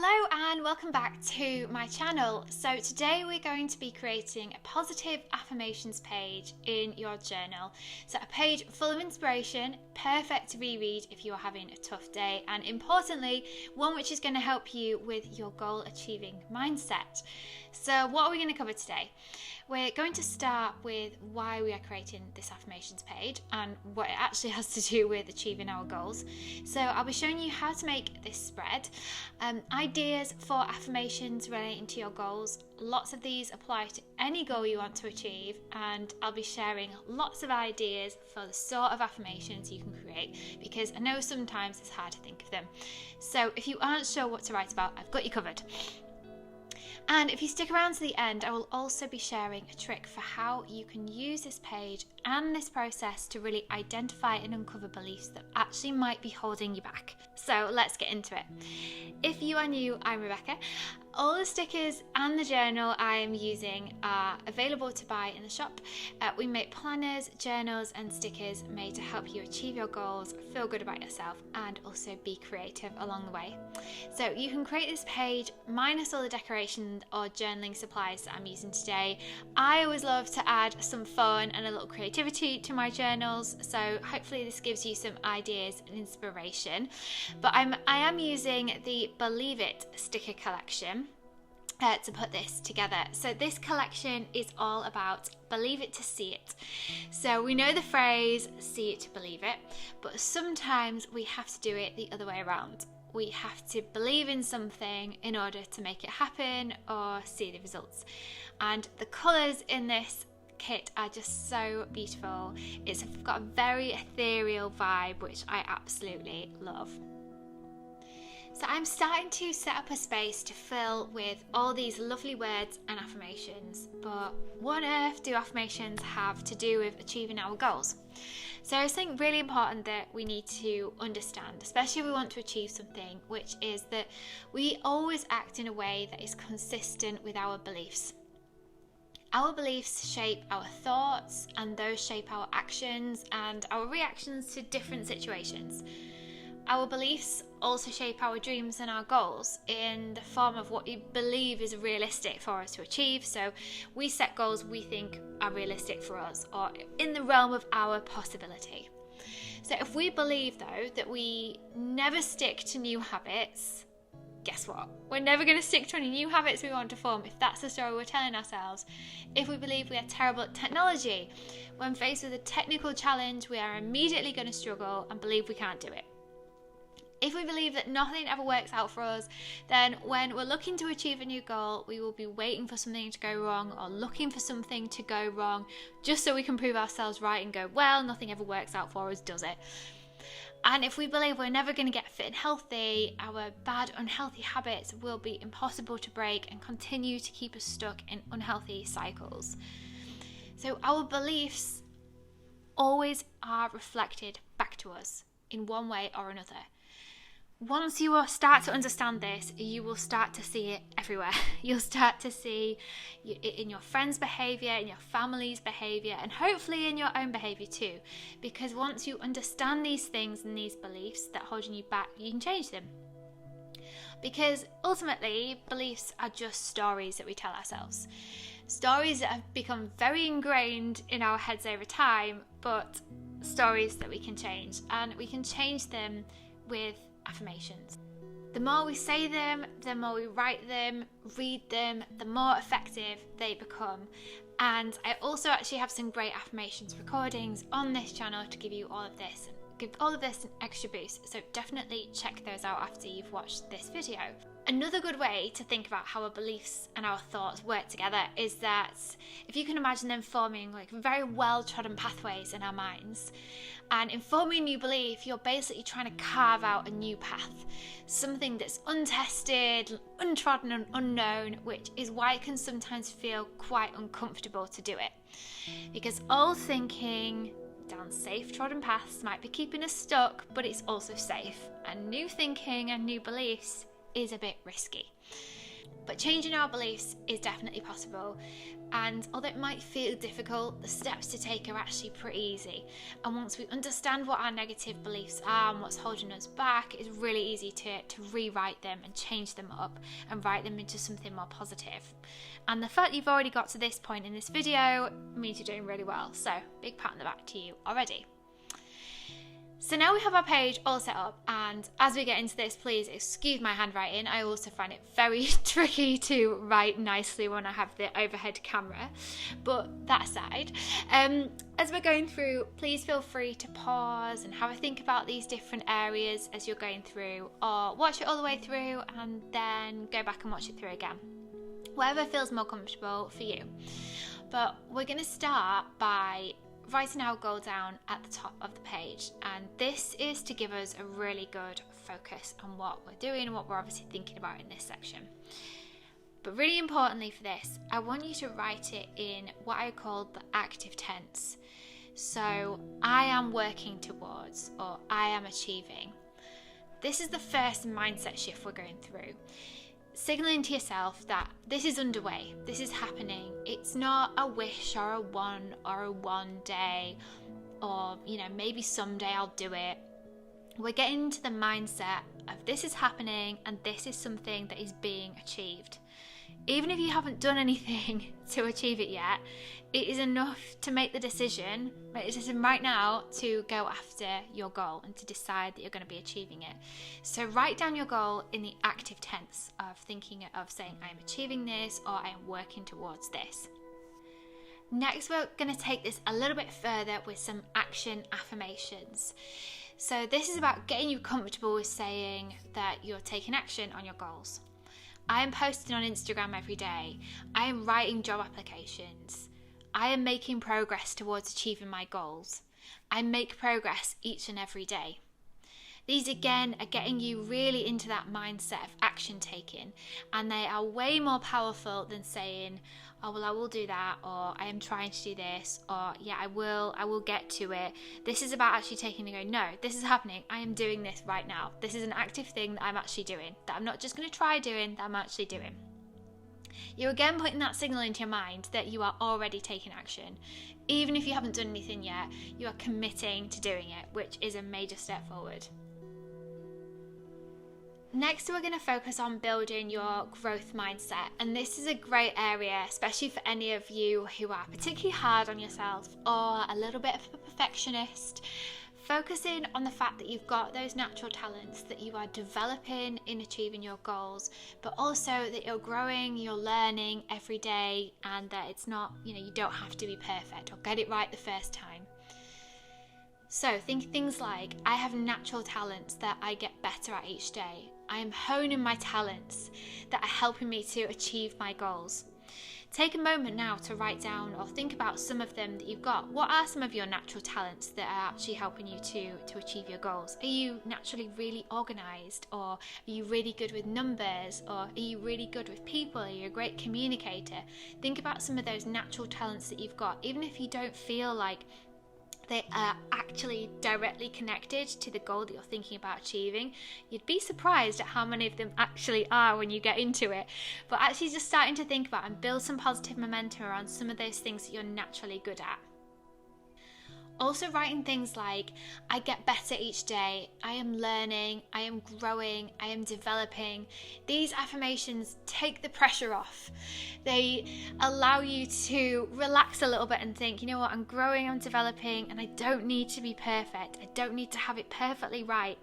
Hello and welcome back to my channel. So today we're going to be creating a positive affirmations page in your journal. So a page full of inspiration, perfect to reread if you are having a tough day, and importantly, one which is going to help you with your goal achieving mindset. So what are we going to cover today? We're going to start with why we are creating this affirmations page and what it actually has to do with achieving our goals. So I'll be showing you how to make this spread, ideas for affirmations relating to your goals. Lots of these apply to any goal you want to achieve, and I'll be sharing lots of ideas for the sort of affirmations you can create, because I know sometimes it's hard to think of them. So if you aren't sure what to write about, I've got you covered. And if you stick around to the end, I will also be sharing a trick for how you can use this page and this process to really identify and uncover beliefs that actually might be holding you back. So let's get into it. If you are new, I'm Rebecca. All the stickers and the journal I am using are available to buy in the shop. We make planners, journals and stickers made to help you achieve your goals, feel good about yourself, and also be creative along the way. So you can create this page minus all the decoration or journaling supplies that I'm using today. I always love to add some fun and a little creativity to my journals, so hopefully this gives you some ideas and inspiration. But I am using the Believe It sticker collection to put this together. So this collection is all about believe it to see it. So we know the phrase see it to believe it, but sometimes we have to do it the other way around. We have to believe in something in order to make it happen or see the results. And the colours in this kit are just so beautiful. It's got a very ethereal vibe, which I absolutely love. So I'm starting to set up a space to fill with all these lovely words and affirmations, but what on earth do affirmations have to do with achieving our goals? So it's something really important that we need to understand, especially if we want to achieve something, which is that we always act in a way that is consistent with our beliefs. Our beliefs shape our thoughts, and those shape our actions and our reactions to different situations. Our beliefs also shape our dreams and our goals in the form of what we believe is realistic for us to achieve. So we set goals we think are realistic for us or in the realm of our possibility. So if we believe, though, that we never stick to new habits, guess what? We're never going to stick to any new habits we want to form if that's the story we're telling ourselves. If we believe we are terrible at technology, when faced with a technical challenge, we are immediately going to struggle and believe we can't do it. If we believe that nothing ever works out for us, then when we're looking to achieve a new goal, we will be waiting for something to go wrong or looking for something to go wrong just so we can prove ourselves right and go, well, nothing ever works out for us, does it? And if we believe we're never going to get fit and healthy, our bad, unhealthy habits will be impossible to break and continue to keep us stuck in unhealthy cycles. So our beliefs always are reflected back to us in one way or another. Once you will start to understand this, you will start to see it everywhere. You'll start to see it in your friends' behaviour, in your family's behaviour, and hopefully in your own behaviour too. Because once you understand these things and these beliefs that are holding you back, you can change them. Because ultimately, beliefs are just stories that we tell ourselves. Stories that have become very ingrained in our heads over time, but stories that we can change. And we can change them with affirmations. The more we say them, the more we write them, read them, the more effective they become. And I also actually have some great affirmations recordings on this channel to give you all of this, give all of this an extra boost. So definitely check those out after you've watched this video. Another good way to think about how our beliefs and our thoughts work together is that if you can imagine them forming like very well-trodden pathways in our minds, and in forming a new belief, you're basically trying to carve out a new path, something that's untested, untrodden and unknown, which is why it can sometimes feel quite uncomfortable to do it. Because old thinking down safe trodden paths might be keeping us stuck, but it's also safe. And new thinking and new beliefs is a bit risky. But changing our beliefs is definitely possible, and although it might feel difficult, the steps to take are actually pretty easy. And once we understand what our negative beliefs are and what's holding us back, it's really easy to rewrite them and change them up and write them into something more positive. And the fact that you've already got to this point in this video means you're doing really well, so big pat on the back to you already. So now we have our page all set up, and as we get into this, please excuse my handwriting. I also find it very tricky to write nicely when I have the overhead camera, but that aside, as we're going through, please feel free to pause and have a think about these different areas as you're going through, or watch it all the way through and then go back and watch it through again. Whatever feels more comfortable for you. But we're going to start by writing our goal down at the top of the page, and this is to give us a really good focus on what we're doing and what we're obviously thinking about in this section. But really importantly for this, I want you to write it in what I call the active tense. So I am working towards, or I am achieving. This is the first mindset shift we're going through. Signaling to yourself that this is underway, this is happening. It's not a wish or a one day, or maybe someday I'll do it. We're getting into the mindset of this is happening and this is something that is being achieved. Even if you haven't done anything to achieve it yet, it is enough to make the decision right now to go after your goal and to decide that you're going to be achieving it. So write down your goal in the active tense of thinking of saying I am achieving this, or I am working towards this. Next, we're going to take this a little bit further with some action affirmations. So this is about getting you comfortable with saying that you're taking action on your goals. I am posting on Instagram every day. I am writing job applications. I am making progress towards achieving my goals. I make progress each and every day. These again are getting you really into that mindset of action taking, and they are way more powerful than saying, oh well, I will do that, or I am trying to do this, or yeah, I will get to it. This is about actually taking and going, no, this is happening. I am doing this right now. This is an active thing that I'm actually doing, that I'm not just going to try doing, that I'm actually doing. You're again putting that signal into your mind that you are already taking action. Even if you haven't done anything yet, you are committing to doing it, which is a major step forward. Next, we're going to focus on building your growth mindset, and this is a great area, especially for any of you who are particularly hard on yourself or a little bit of a perfectionist. Focusing on the fact that you've got those natural talents that you are developing in achieving your goals, but also that you're growing, you're learning every day, and that it's not, you don't have to be perfect or get it right the first time. So think things like, I have natural talents that I get better at each day. I am honing my talents that are helping me to achieve my goals. Take a moment now to write down or think about some of them that you've got. What are some of your natural talents that are actually helping you to achieve your goals? Are you naturally really organised, or are you really good with numbers, or are you really good with people? Are you a great communicator? Think about some of those natural talents that you've got, even if you don't feel like they are actually directly connected to the goal that you're thinking about achieving. You'd be surprised at how many of them actually are when you get into it. But actually just starting to think about and build some positive momentum around some of those things that you're naturally good at. Also writing things like, I get better each day, I am learning, I am growing, I am developing. These affirmations take the pressure off. They allow you to relax a little bit and think, you know what, I'm growing, I'm developing, and I don't need to be perfect. I don't need to have it perfectly right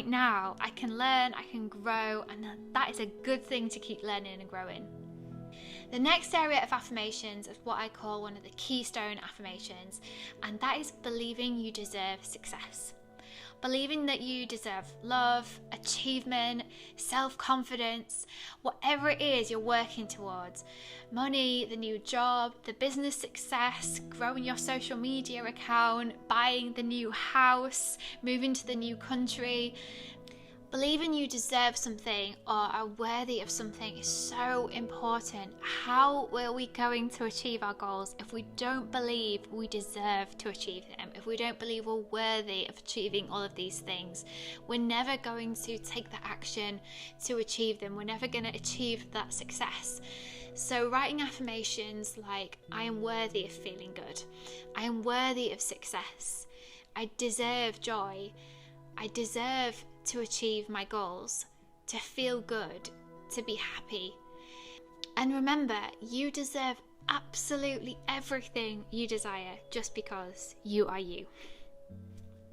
now. I can learn, I can grow, and that is a good thing to keep learning and growing. The next area of affirmations is what I call one of the keystone affirmations, and that is believing you deserve success. Believing that you deserve love, achievement, self-confidence, whatever it is you're working towards. Money, the new job, the business success, growing your social media account, buying the new house, moving to the new country. Believing you deserve something or are worthy of something is so important. How are we going to achieve our goals if we don't believe we deserve to achieve them? If we don't believe we're worthy of achieving all of these things, we're never going to take the action to achieve them. We're never going to achieve that success. So writing affirmations like, I am worthy of feeling good. I am worthy of success. I deserve joy. I deserve to achieve my goals, to feel good, to be happy. And remember, you deserve absolutely everything you desire just because you are you.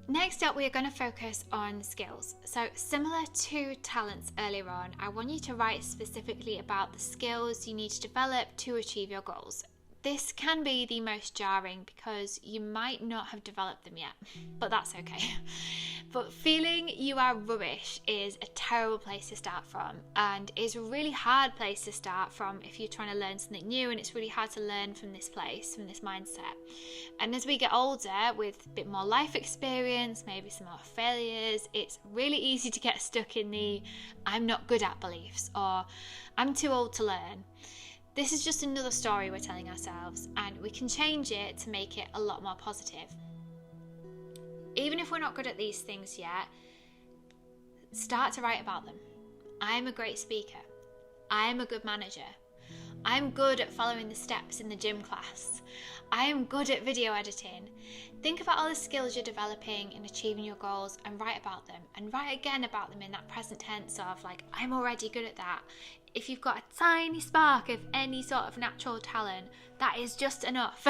Next up, we are going to focus on skills. So similar to talents earlier on, I want you to write specifically about the skills you need to develop to achieve your goals. This can be the most jarring because you might not have developed them yet, but that's okay. But feeling you are rubbish is a terrible place to start from, and is a really hard place to start from if you're trying to learn something new, and it's really hard to learn from this place, from this mindset. And as we get older, with a bit more life experience, maybe some more failures, it's really easy to get stuck in the I'm not good at beliefs, or I'm too old to learn. This is just another story we're telling ourselves, and we can change it to make it a lot more positive. Even if we're not good at these things yet, start to write about them. I am a great speaker. I am a good manager. I am good at following the steps in the gym class. I am good at video editing. Think about all the skills you're developing in achieving your goals and write about them. And write again about them in that present tense of like, I'm already good at that. If you've got a tiny spark of any sort of natural talent, that is just enough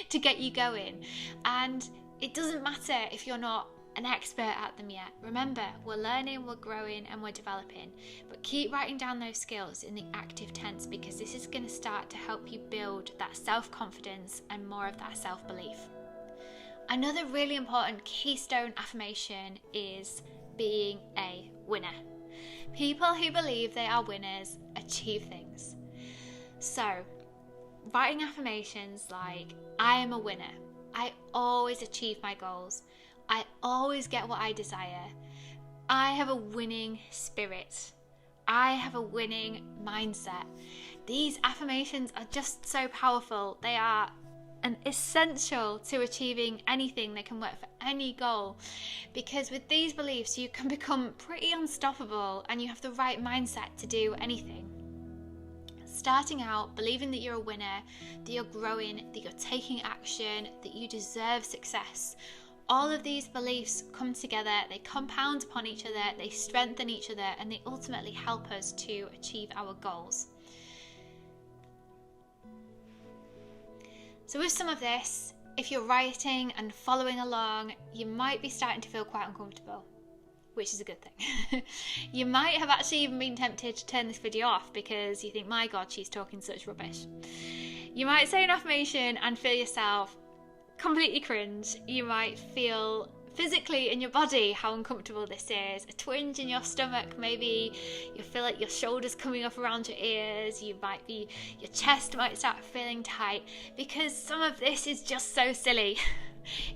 to get you going. And it doesn't matter if you're not an expert at them yet. Remember, we're learning, we're growing, and we're developing. But keep writing down those skills in the active tense, because this is going to start to help you build that self-confidence and more of that self-belief. Another really important keystone affirmation is being a winner. People who believe they are winners achieve things. So, writing affirmations like, I am a winner. I always achieve my goals. I always get what I desire. I have a winning spirit. I have a winning mindset. These affirmations are just so powerful. They are an essential to achieving anything. They can work for any goal, because with these beliefs you can become pretty unstoppable and you have the right mindset to do anything. Starting out believing that you're a winner, that you're growing, that you're taking action, that you deserve success. All of these beliefs come together, they compound upon each other, they strengthen each other, and they ultimately help us to achieve our goals. So with some of this, if you're writing and following along, you might be starting to feel quite uncomfortable, which is a good thing. You might have actually even been tempted to turn this video off because you think, my God, she's talking such rubbish. You might say an affirmation and feel yourself completely cringe. You might feel physically in your body how uncomfortable this is, a twinge in your stomach, maybe you feel like your shoulders coming up around your ears, your chest might start feeling tight, because some of this is just so silly.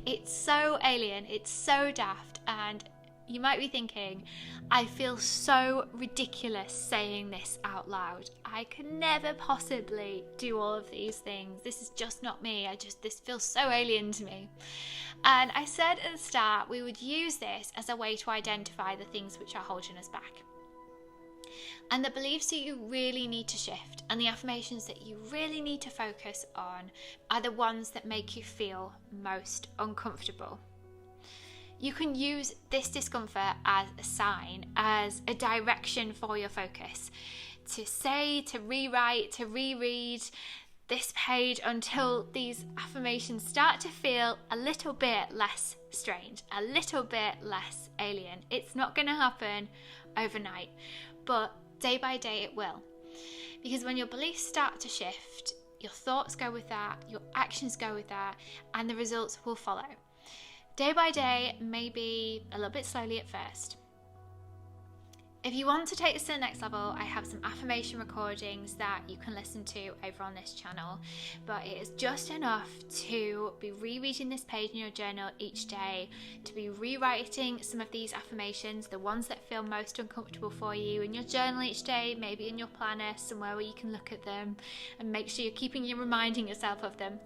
It's so alien, it's so daft, and you might be thinking, I feel so ridiculous saying this out loud. I could never possibly do all of these things. This is just not me. This feels so alien to me. And I said at the start, we would use this as a way to identify the things which are holding us back. And the beliefs that you really need to shift and the affirmations that you really need to focus on are the ones that make you feel most uncomfortable. You can use this discomfort as a sign, as a direction for your focus. To say, to rewrite, to reread this page until these affirmations start to feel a little bit less strange, a little bit less alien. It's not going to happen overnight, but day by day it will. Because when your beliefs start to shift, your thoughts go with that, your actions go with that, and the results will follow. Day by day, maybe a little bit slowly at first. If you want to take this to the next level, I have some affirmation recordings that you can listen to over on this channel, but it is just enough to be rereading this page in your journal each day, to be rewriting some of these affirmations, the ones that feel most uncomfortable for you in your journal each day, maybe in your planner, somewhere where you can look at them and make sure you're reminding yourself of them.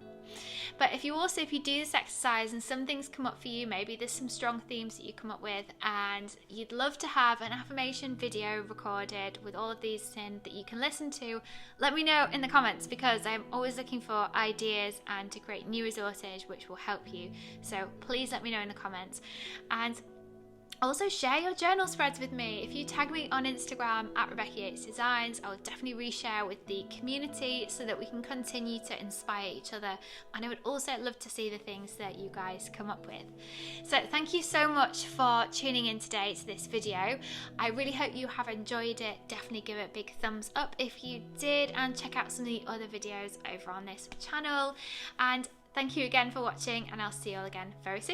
But if you do this exercise and some things come up for you, maybe there's some strong themes that you come up with and you'd love to have an affirmation video recorded with all of these in that you can listen to, let me know in the comments, because I'm always looking for ideas and to create new resources which will help you. So please let me know in the comments. And also share your journal spreads with me. If you tag me on Instagram at Rebecca Yates Designs, I'll definitely reshare with the community so that we can continue to inspire each other. And I would also love to see the things that you guys come up with. So thank you so much for tuning in today to this video. I really hope you have enjoyed it. Definitely give it a big thumbs up if you did, and check out some of the other videos over on this channel. And thank you again for watching, and I'll see you all again very soon.